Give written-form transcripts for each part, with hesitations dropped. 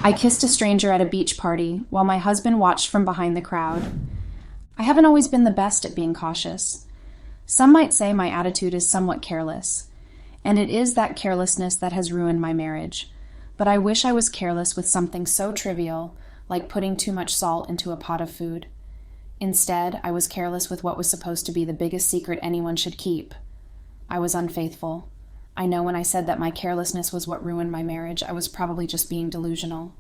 I kissed a stranger at a beach party while my husband watched from behind the crowd. I haven't always been the best at being cautious. Some might say my attitude is somewhat careless, and it is that carelessness that has ruined my marriage. But I wish I was careless with something so trivial, like putting too much salt into a pot of food. Instead, I was careless with what was supposed to be the biggest secret anyone should keep. I was unfaithful. I know when I said that my carelessness was what ruined my marriage, I was probably just being delusional.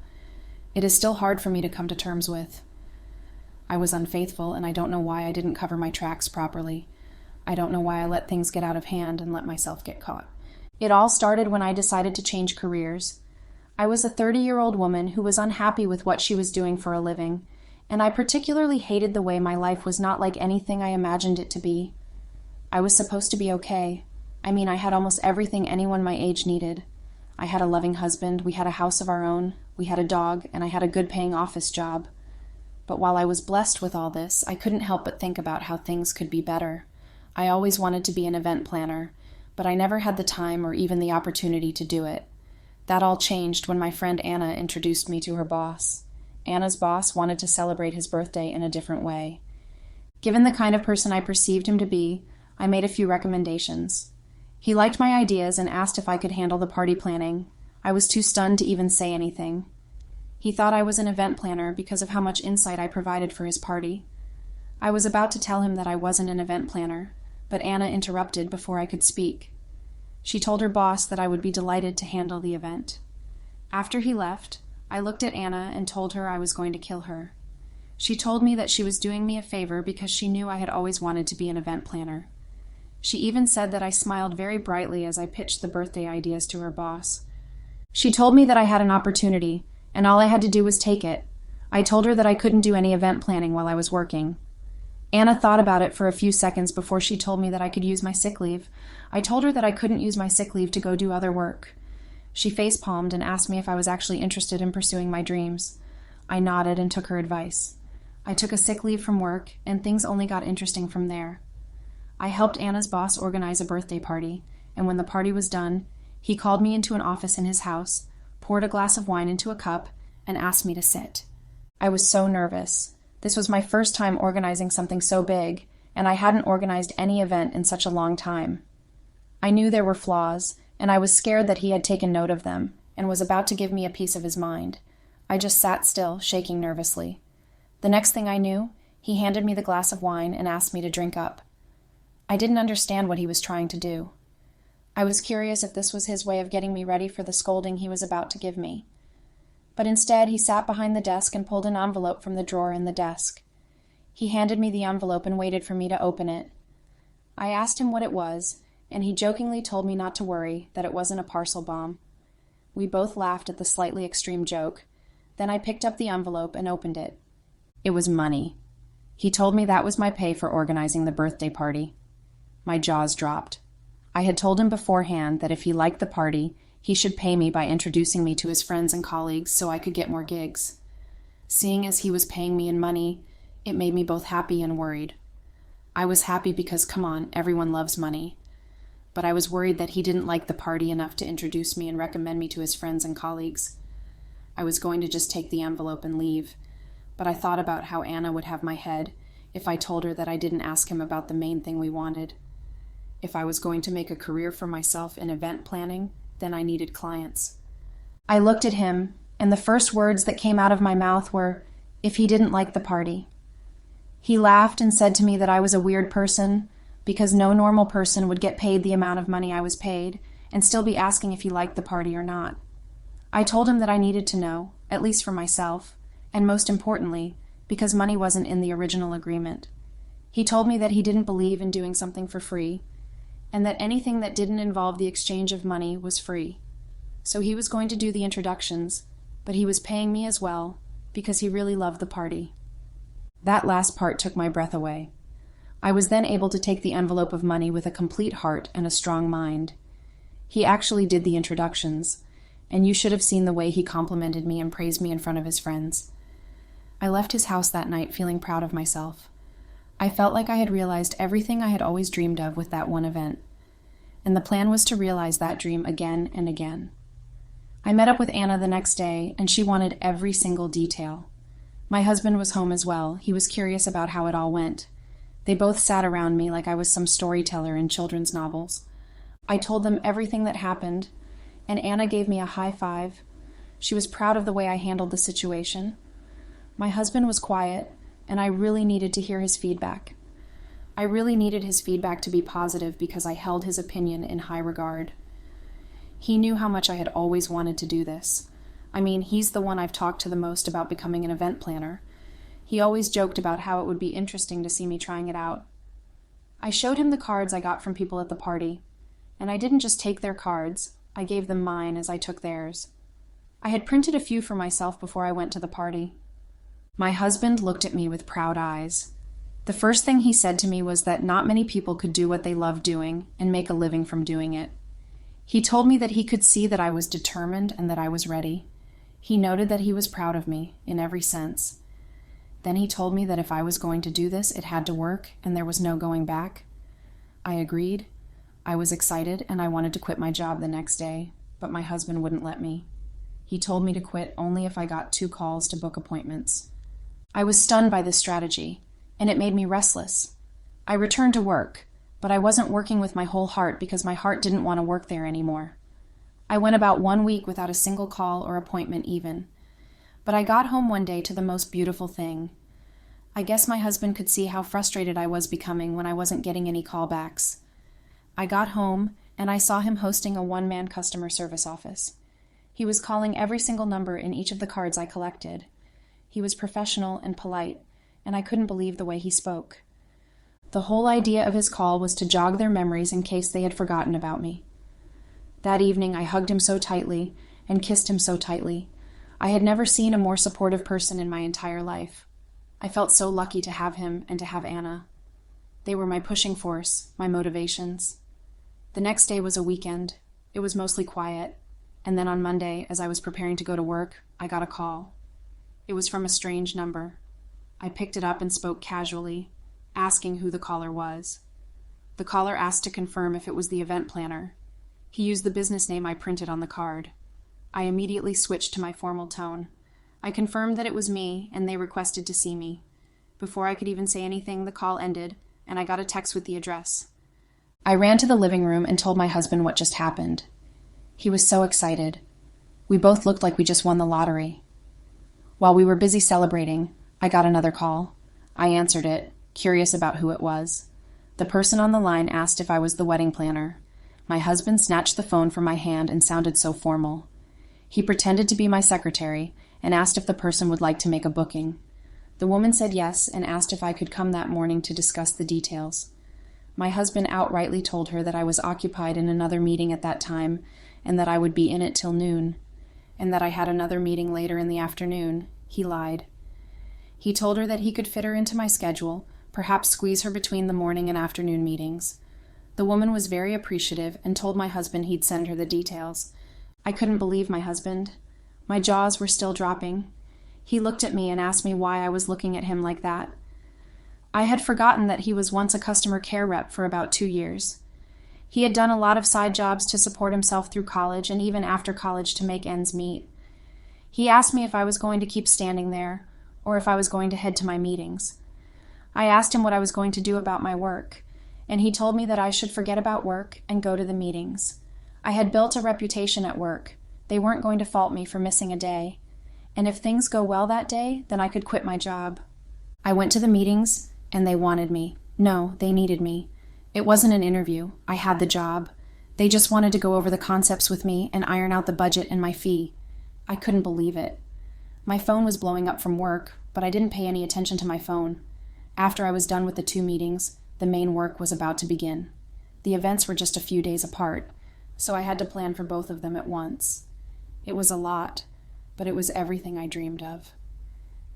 It is still hard for me to come to terms with. I was unfaithful, and I don't know why I didn't cover my tracks properly. I don't know why I let things get out of hand and let myself get caught. It all started when I decided to change careers. I was a 30-year-old woman who was unhappy with what she was doing for a living, and I particularly hated the way my life was not like anything I imagined it to be. I was supposed to be okay. I mean, I had almost everything anyone my age needed. I had a loving husband, we had a house of our own, we had a dog, and I had a good-paying office job. But while I was blessed with all this, I couldn't help but think about how things could be better. I always wanted to be an event planner, but I never had the time or even the opportunity to do it. That all changed when my friend Anna introduced me to her boss. Anna's boss wanted to celebrate his birthday in a different way. Given the kind of person I perceived him to be, I made a few recommendations. He liked my ideas and asked if I could handle the party planning. I was too stunned to even say anything. He thought I was an event planner because of how much insight I provided for his party. I was about to tell him that I wasn't an event planner, but Anna interrupted before I could speak. She told her boss that I would be delighted to handle the event. After he left, I looked at Anna and told her I was going to kill her. She told me that she was doing me a favor because she knew I had always wanted to be an event planner. She even said that I smiled very brightly as I pitched the birthday ideas to her boss. She told me that I had an opportunity, and all I had to do was take it. I told her that I couldn't do any event planning while I was working. Anna thought about it for a few seconds before she told me that I could use my sick leave. I told her that I couldn't use my sick leave to go do other work. She face-palmed and asked me if I was actually interested in pursuing my dreams. I nodded and took her advice. I took a sick leave from work, and things only got interesting from there. I helped Anna's boss organize a birthday party, and when the party was done, he called me into an office in his house, poured a glass of wine into a cup, and asked me to sit. I was so nervous. This was my first time organizing something so big, and I hadn't organized any event in such a long time. I knew there were flaws, and I was scared that he had taken note of them, and was about to give me a piece of his mind. I just sat still, shaking nervously. The next thing I knew, he handed me the glass of wine and asked me to drink up. I didn't understand what he was trying to do. I was curious if this was his way of getting me ready for the scolding he was about to give me. But instead, he sat behind the desk and pulled an envelope from the drawer in the desk. He handed me the envelope and waited for me to open it. I asked him what it was, and he jokingly told me not to worry, that it wasn't a parcel bomb. We both laughed at the slightly extreme joke. Then I picked up the envelope and opened it. It was money. He told me that was my pay for organizing the birthday party. My jaws dropped. I had told him beforehand that if he liked the party, he should pay me by introducing me to his friends and colleagues so I could get more gigs. Seeing as he was paying me in money, it made me both happy and worried. I was happy because, come on, everyone loves money. But I was worried that he didn't like the party enough to introduce me and recommend me to his friends and colleagues. I was going to just take the envelope and leave, but I thought about how Anna would have my head if I told her that I didn't ask him about the main thing we wanted. If I was going to make a career for myself in event planning, then I needed clients. I looked at him, and the first words that came out of my mouth were, if he didn't like the party. He laughed and said to me that I was a weird person, because no normal person would get paid the amount of money I was paid, and still be asking if he liked the party or not. I told him that I needed to know, at least for myself, and most importantly, because money wasn't in the original agreement. He told me that he didn't believe in doing something for free, and that anything that didn't involve the exchange of money was free. So he was going to do the introductions, but he was paying me as well, because he really loved the party. That last part took my breath away. I was then able to take the envelope of money with a complete heart and a strong mind. He actually did the introductions, and you should have seen the way he complimented me and praised me in front of his friends. I left his house that night feeling proud of myself. I felt like I had realized everything I had always dreamed of with that one event, and the plan was to realize that dream again and again. I met up with Anna the next day, and she wanted every single detail. My husband was home as well. He was curious about how it all went. They both sat around me like I was some storyteller in children's novels. I told them everything that happened, and Anna gave me a high five. She was proud of the way I handled the situation. My husband was quiet, and I really needed to hear his feedback. I really needed his feedback to be positive because I held his opinion in high regard. He knew how much I had always wanted to do this. I mean, he's the one I've talked to the most about becoming an event planner. He always joked about how it would be interesting to see me trying it out. I showed him the cards I got from people at the party, and I didn't just take their cards, I gave them mine as I took theirs. I had printed a few for myself before I went to the party. My husband looked at me with proud eyes. The first thing he said to me was that not many people could do what they loved doing and make a living from doing it. He told me that he could see that I was determined and that I was ready. He noted that he was proud of me, in every sense. Then he told me that if I was going to do this, it had to work, and there was no going back. I agreed. I was excited, and I wanted to quit my job the next day, but my husband wouldn't let me. He told me to quit only if I got 2 calls to book appointments. I was stunned by this strategy, and it made me restless. I returned to work, but I wasn't working with my whole heart because my heart didn't want to work there anymore. I went about 1 week without a single call or appointment even. But I got home one day to the most beautiful thing. I guess my husband could see how frustrated I was becoming when I wasn't getting any callbacks. I got home, and I saw him hosting a one-man customer service office. He was calling every single number in each of the cards I collected. He was professional and polite, and I couldn't believe the way he spoke. The whole idea of his call was to jog their memories in case they had forgotten about me. That evening I hugged him so tightly and kissed him so tightly. I had never seen a more supportive person in my entire life. I felt so lucky to have him and to have Anna. They were my pushing force, my motivations. The next day was a weekend. It was mostly quiet, and then on Monday, as I was preparing to go to work, I got a call. It was from a strange number. I picked it up and spoke casually, asking who the caller was. The caller asked to confirm if it was the event planner. He used the business name I printed on the card. I immediately switched to my formal tone. I confirmed that it was me, and they requested to see me. Before I could even say anything, the call ended, and I got a text with the address. I ran to the living room and told my husband what just happened. He was so excited. We both looked like we just won the lottery. While we were busy celebrating, I got another call. I answered it, curious about who it was. The person on the line asked if I was the wedding planner. My husband snatched the phone from my hand and sounded so formal. He pretended to be my secretary and asked if the person would like to make a booking. The woman said yes and asked if I could come that morning to discuss the details. My husband outrightly told her that I was occupied in another meeting at that time and that I would be in it till noon, and that I had another meeting later in the afternoon. He lied. He told her that he could fit her into my schedule, perhaps squeeze her between the morning and afternoon meetings. The woman was very appreciative and told my husband he'd send her the details. I couldn't believe my husband. My jaws were still dropping. He looked at me and asked me why I was looking at him like that. I had forgotten that he was once a customer care rep for about 2 years. He had done a lot of side jobs to support himself through college and even after college to make ends meet. He asked me if I was going to keep standing there or if I was going to head to my meetings. I asked him what I was going to do about my work, and he told me that I should forget about work and go to the meetings. I had built a reputation at work. They weren't going to fault me for missing a day. And if things go well that day, then I could quit my job. I went to the meetings, and they wanted me. No, they needed me. It wasn't an interview. I had the job. They just wanted to go over the concepts with me and iron out the budget and my fee. I couldn't believe it. My phone was blowing up from work, but I didn't pay any attention to my phone. After I was done with the 2 meetings, the main work was about to begin. The events were just a few days apart, so I had to plan for both of them at once. It was a lot, but it was everything I dreamed of.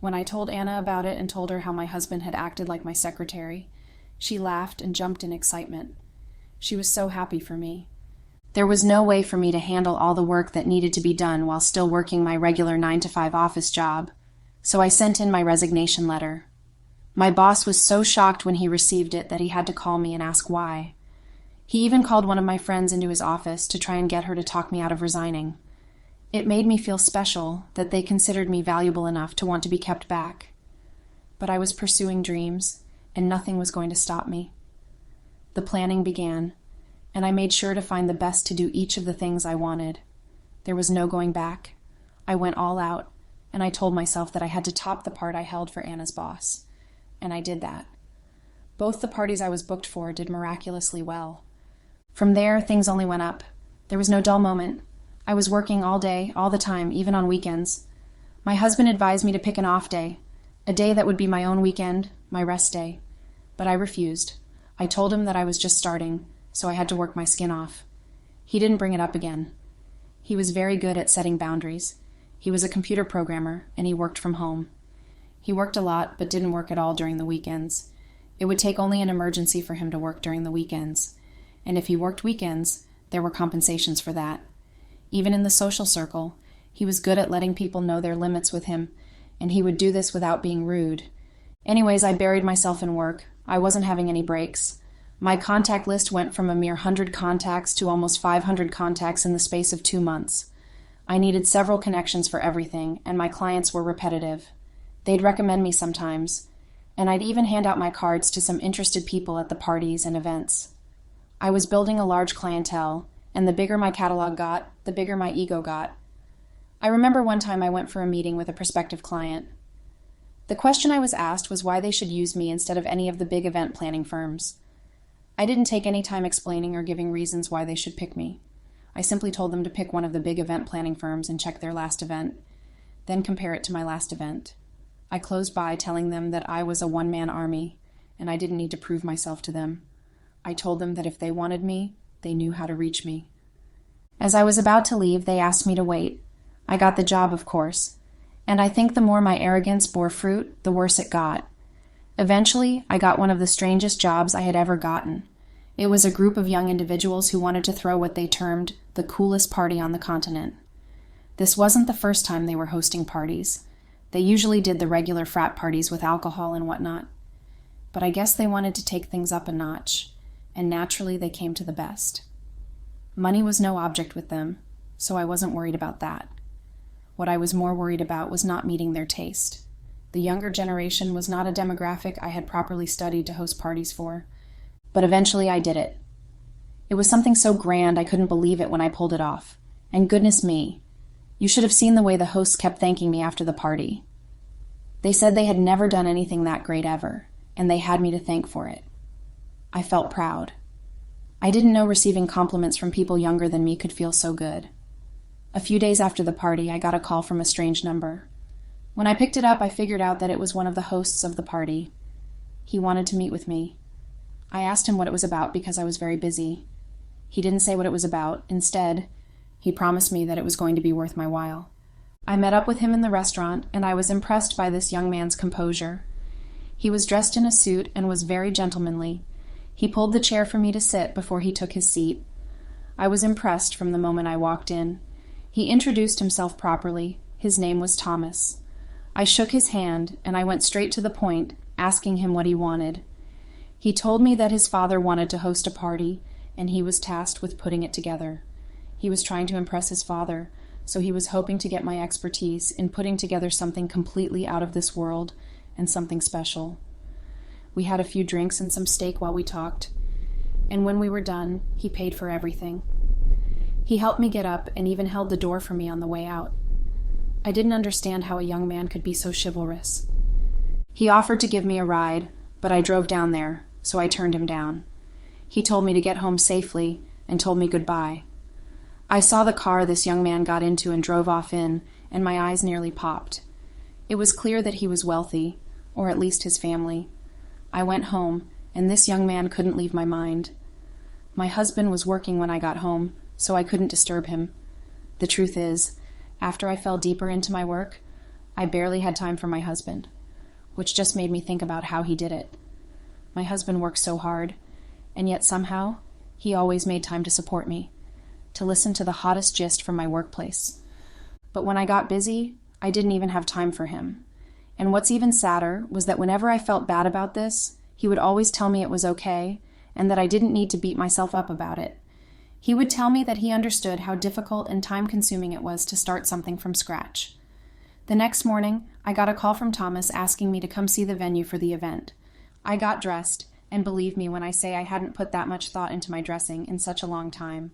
When I told Anna about it and told her how my husband had acted like my secretary, she laughed and jumped in excitement. She was so happy for me. There was no way for me to handle all the work that needed to be done while still working my regular 9-to-5 office job, so I sent in my resignation letter. My boss was so shocked when he received it that he had to call me and ask why. He even called one of my friends into his office to try and get her to talk me out of resigning. It made me feel special that they considered me valuable enough to want to be kept back. But I was pursuing dreams, and nothing was going to stop me. The planning began, and I made sure to find the best to do each of the things I wanted. There was no going back. I went all out, and I told myself that I had to top the part I held for Anna's boss. And I did that. Both the parties I was booked for did miraculously well. From there, things only went up. There was no dull moment. I was working all day, all the time, even on weekends. My husband advised me to pick an off day, a day that would be my own weekend, my rest day. But I refused. I told him that I was just starting, so I had to work my skin off. He didn't bring it up again. He was very good at setting boundaries. He was a computer programmer, and he worked from home. He worked a lot, but didn't work at all during the weekends. It would take only an emergency for him to work during the weekends. And if he worked weekends, there were compensations for that. Even in the social circle, he was good at letting people know their limits with him, and he would do this without being rude. Anyways, I buried myself in work. I wasn't having any breaks. My contact list went from a mere 100 contacts to almost 500 contacts in the space of 2 months. I needed several connections for everything, and my clients were repetitive. They'd recommend me sometimes, and I'd even hand out my cards to some interested people at the parties and events. I was building a large clientele, and the bigger my catalog got, the bigger my ego got. I remember one time I went for a meeting with a prospective client. The question I was asked was why they should use me instead of any of the big event planning firms. I didn't take any time explaining or giving reasons why they should pick me. I simply told them to pick one of the big event planning firms and check their last event, then compare it to my last event. I closed by telling them that I was a one-man army, and I didn't need to prove myself to them. I told them that if they wanted me, they knew how to reach me. As I was about to leave, they asked me to wait. I got the job, of course, and I think the more my arrogance bore fruit, the worse it got. Eventually, I got one of the strangest jobs I had ever gotten. It was a group of young individuals who wanted to throw what they termed the coolest party on the continent. This wasn't the first time they were hosting parties. They usually did the regular frat parties with alcohol and whatnot. But I guess they wanted to take things up a notch, and naturally they came to the best. Money was no object with them, so I wasn't worried about that. What I was more worried about was not meeting their taste. The younger generation was not a demographic I had properly studied to host parties for, but eventually I did it. It was something so grand I couldn't believe it when I pulled it off. And goodness me, you should have seen the way the hosts kept thanking me after the party. They said they had never done anything that great ever, and they had me to thank for it. I felt proud. I didn't know receiving compliments from people younger than me could feel so good. A few days after the party, I got a call from a strange number. When I picked it up, I figured out that it was one of the hosts of the party. He wanted to meet with me. I asked him what it was about because I was very busy. He didn't say what it was about. Instead, he promised me that it was going to be worth my while. I met up with him in the restaurant, and I was impressed by this young man's composure. He was dressed in a suit and was very gentlemanly. He pulled the chair for me to sit before he took his seat. I was impressed from the moment I walked in. He introduced himself properly. His name was Thomas. I shook his hand, and I went straight to the point, asking him what he wanted. He told me that his father wanted to host a party, and he was tasked with putting it together. He was trying to impress his father, so he was hoping to get my expertise in putting together something completely out of this world and something special. We had a few drinks and some steak while we talked, and when we were done, he paid for everything. He helped me get up and even held the door for me on the way out. I didn't understand how a young man could be so chivalrous. He offered to give me a ride, but I drove down there, so I turned him down. He told me to get home safely and told me goodbye. I saw the car this young man got into and drove off in, and my eyes nearly popped. It was clear that he was wealthy, or at least his family. I went home, and this young man couldn't leave my mind. My husband was working when I got home, so I couldn't disturb him. The truth is, after I fell deeper into my work, I barely had time for my husband, which just made me think about how he did it. My husband worked so hard, and yet somehow he always made time to support me, to listen to the hottest gist from my workplace. But when I got busy, I didn't even have time for him. And what's even sadder was that whenever I felt bad about this, he would always tell me it was okay and that I didn't need to beat myself up about it. He would tell me that he understood how difficult and time-consuming it was to start something from scratch. The next morning, I got a call from Thomas asking me to come see the venue for the event. I got dressed, and believe me when I say I hadn't put that much thought into my dressing in such a long time.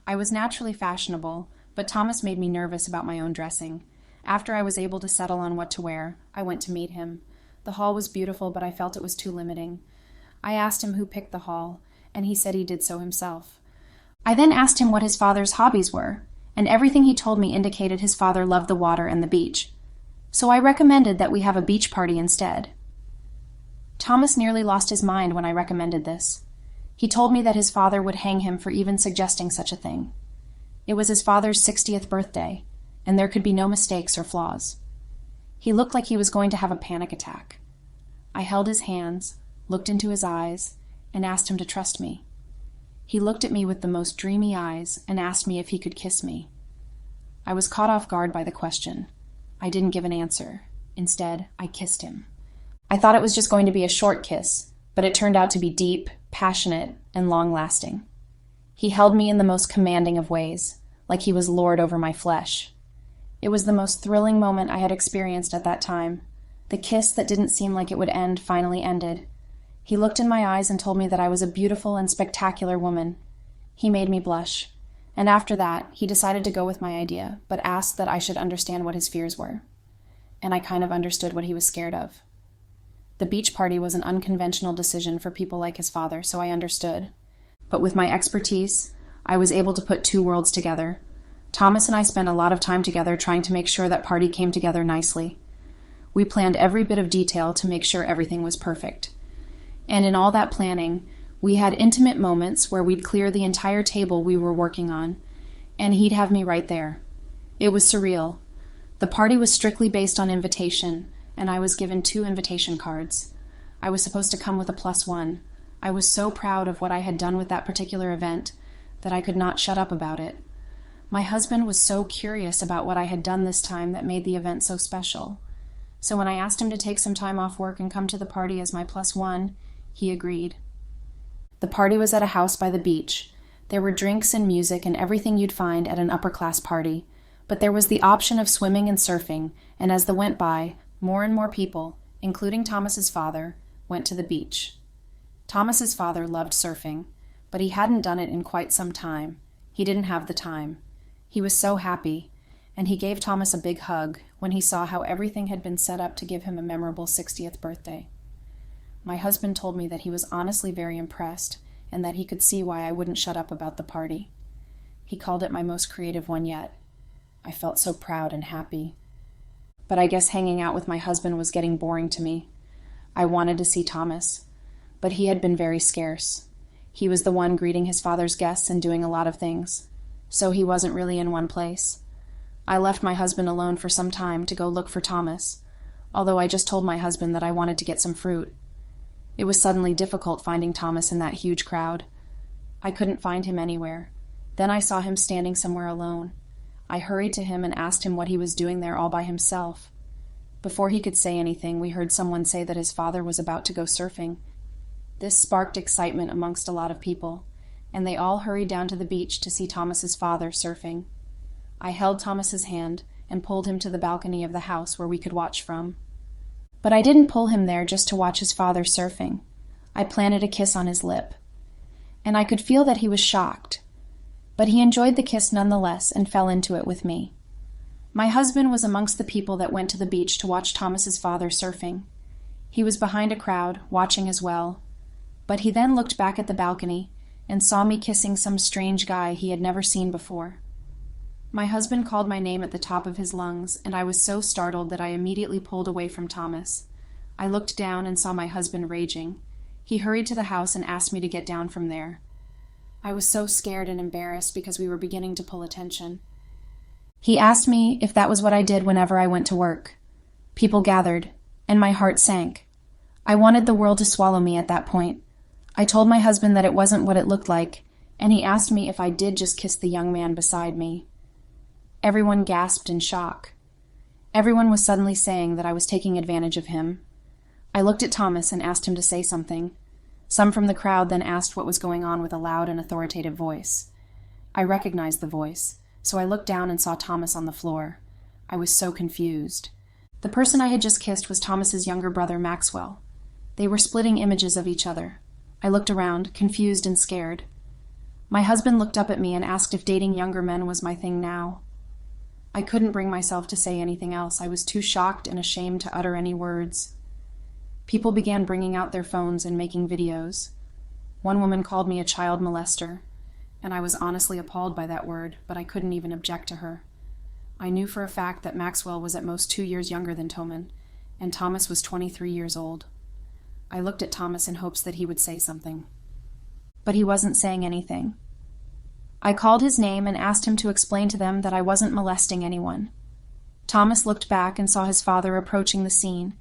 I was naturally fashionable, but Thomas made me nervous about my own dressing. After I was able to settle on what to wear, I went to meet him. The hall was beautiful, but I felt it was too limiting. I asked him who picked the hall, and he said he did so himself. I then asked him what his father's hobbies were, and everything he told me indicated his father loved the water and the beach. So I recommended that we have a beach party instead. Thomas nearly lost his mind when I recommended this. He told me that his father would hang him for even suggesting such a thing. It was his father's 60th birthday, and there could be no mistakes or flaws. He looked like he was going to have a panic attack. I held his hands, looked into his eyes, and asked him to trust me. He looked at me with the most dreamy eyes and asked me if he could kiss me. I was caught off guard by the question. I didn't give an answer. Instead, I kissed him. I thought it was just going to be a short kiss, but it turned out to be deep, passionate, and long-lasting. He held me in the most commanding of ways, like he was lord over my flesh. It was the most thrilling moment I had experienced at that time. The kiss that didn't seem like it would end finally ended. He looked in my eyes and told me that I was a beautiful and spectacular woman. He made me blush, and after that, he decided to go with my idea, but asked that I should understand what his fears were. And I kind of understood what he was scared of. The beach party was an unconventional decision for people like his father, so I understood. But with my expertise, I was able to put two worlds together. Thomas and I spent a lot of time together trying to make sure that party came together nicely. We planned every bit of detail to make sure everything was perfect. And in all that planning, we had intimate moments where we'd clear the entire table we were working on, and he'd have me right there. It was surreal. The party was strictly based on invitation, and I was given 2 invitation cards. I was supposed to come with a +1. I was so proud of what I had done with that particular event that I could not shut up about it. My husband was so curious about what I had done this time that made the event so special. So when I asked him to take some time off work and come to the party as my +1, he agreed. The party was at a house by the beach. There were drinks and music and everything you'd find at an upper-class party, but there was the option of swimming and surfing, and as the went by, more and more people, including Thomas's father, went to the beach. Thomas's father loved surfing, but he hadn't done it in quite some time. He didn't have the time. He was so happy, and he gave Thomas a big hug when he saw how everything had been set up to give him a memorable 60th birthday. My husband told me that he was honestly very impressed and that he could see why I wouldn't shut up about the party. He called it my most creative one yet. I felt so proud and happy. But I guess hanging out with my husband was getting boring to me. I wanted to see Thomas, but he had been very scarce. He was the one greeting his father's guests and doing a lot of things, so he wasn't really in one place. I left my husband alone for some time to go look for Thomas, although I just told my husband that I wanted to get some fruit. It was suddenly difficult finding Thomas in that huge crowd. I couldn't find him anywhere. Then I saw him standing somewhere alone. I hurried to him and asked him what he was doing there all by himself. Before he could say anything, we heard someone say that his father was about to go surfing. This sparked excitement amongst a lot of people, and they all hurried down to the beach to see Thomas's father surfing. I held Thomas's hand and pulled him to the balcony of the house where we could watch from. But I didn't pull him there just to watch his father surfing. I planted a kiss on his lip. And I could feel that he was shocked. But he enjoyed the kiss nonetheless and fell into it with me. My husband was amongst the people that went to the beach to watch Thomas's father surfing. He was behind a crowd, watching as well. But he then looked back at the balcony and saw me kissing some strange guy he had never seen before. My husband called my name at the top of his lungs, and I was so startled that I immediately pulled away from Thomas. I looked down and saw my husband raging. He hurried to the house and asked me to get down from there. I was so scared and embarrassed because we were beginning to pull attention. He asked me if that was what I did whenever I went to work. People gathered, and my heart sank. I wanted the world to swallow me at that point. I told my husband that it wasn't what it looked like, and he asked me if I did just kiss the young man beside me. Everyone gasped in shock. Everyone was suddenly saying that I was taking advantage of him. I looked at Thomas and asked him to say something. Some from the crowd then asked what was going on with a loud and authoritative voice. I recognized the voice, so I looked down and saw Thomas on the floor. I was so confused. The person I had just kissed was Thomas's younger brother, Maxwell. They were splitting images of each other. I looked around, confused and scared. My husband looked up at me and asked if dating younger men was my thing now. I couldn't bring myself to say anything else. I was too shocked and ashamed to utter any words. People began bringing out their phones and making videos. One woman called me a child molester, and I was honestly appalled by that word, but I couldn't even object to her. I knew for a fact that Maxwell was at most 2 years younger than Toman, and Thomas was 23 years old. I looked at Thomas in hopes that he would say something. But he wasn't saying anything. I called his name and asked him to explain to them that I wasn't molesting anyone. Thomas looked back and saw his father approaching the scene,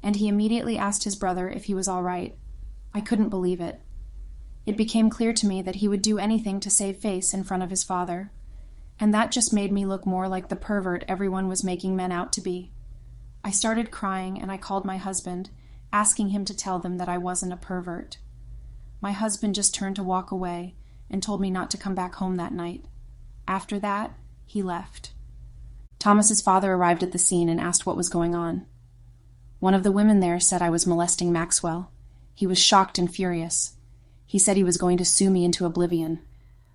and he immediately asked his brother if he was all right. I couldn't believe it. It became clear to me that he would do anything to save face in front of his father, and that just made me look more like the pervert everyone was making men out to be. I started crying, and I called my husband, asking him to tell them that I wasn't a pervert. My husband just turned to walk away and told me not to come back home that night. After that, he left. Thomas's father arrived at the scene and asked what was going on. One of the women there said I was molesting Maxwell. He was shocked and furious. He said he was going to sue me into oblivion.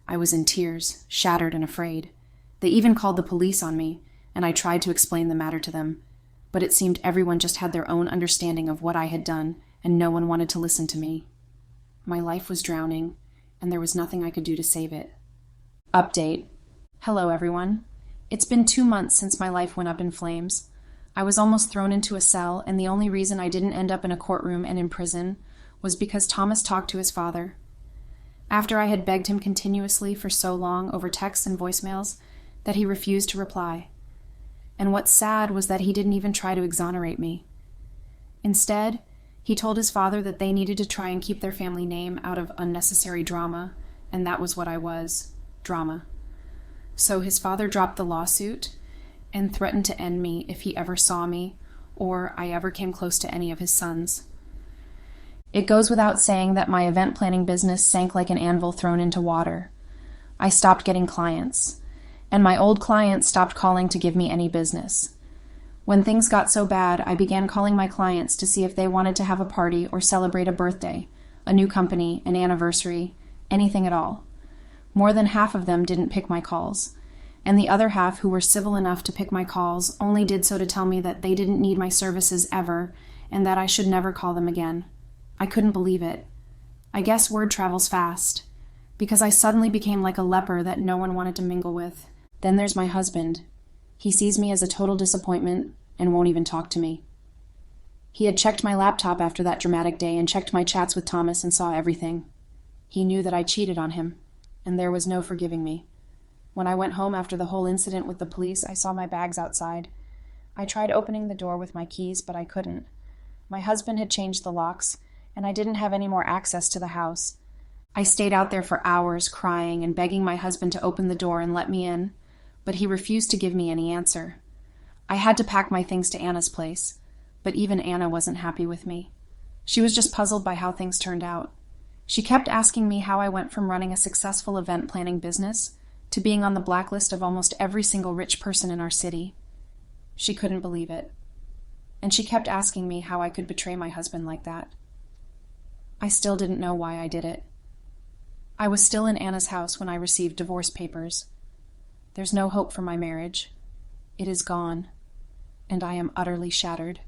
I was in tears, shattered and afraid. They even called the police on me, and I tried to explain the matter to them, but it seemed everyone just had their own understanding of what I had done, and no one wanted to listen to me. My life was drowning, and there was nothing I could do to save it. Update. Hello, everyone. It's been 2 months since my life went up in flames. I was almost thrown into a cell, and the only reason I didn't end up in a courtroom and in prison was because Thomas talked to his father. After I had begged him continuously for so long over texts and voicemails that he refused to reply. And what's sad was that he didn't even try to exonerate me. Instead, he told his father that they needed to try and keep their family name out of unnecessary drama, and that was what I was, drama. So his father dropped the lawsuit and threatened to end me if he ever saw me or I ever came close to any of his sons. It goes without saying that my event planning business sank like an anvil thrown into water. I stopped getting clients, and my old clients stopped calling to give me any business. When things got so bad, I began calling my clients to see if they wanted to have a party or celebrate a birthday, a new company, an anniversary, anything at all. More than half of them didn't pick my calls, and the other half who were civil enough to pick my calls only did so to tell me that they didn't need my services ever and that I should never call them again. I couldn't believe it. I guess word travels fast, because I suddenly became like a leper that no one wanted to mingle with. Then there's my husband. He sees me as a total disappointment and won't even talk to me. He had checked my laptop after that dramatic day and checked my chats with Thomas and saw everything. He knew that I cheated on him, and there was no forgiving me. When I went home after the whole incident with the police, I saw my bags outside. I tried opening the door with my keys, but I couldn't. My husband had changed the locks, and I didn't have any more access to the house. I stayed out there for hours, crying and begging my husband to open the door and let me in, but he refused to give me any answer. I had to pack my things to Anna's place, but even Anna wasn't happy with me. She was just puzzled by how things turned out. She kept asking me how I went from running a successful event planning business to being on the blacklist of almost every single rich person in our city. She couldn't believe it. And she kept asking me how I could betray my husband like that. I still didn't know why I did it. I was still in Anna's house when I received divorce papers. There's no hope for my marriage. It is gone, and I am utterly shattered.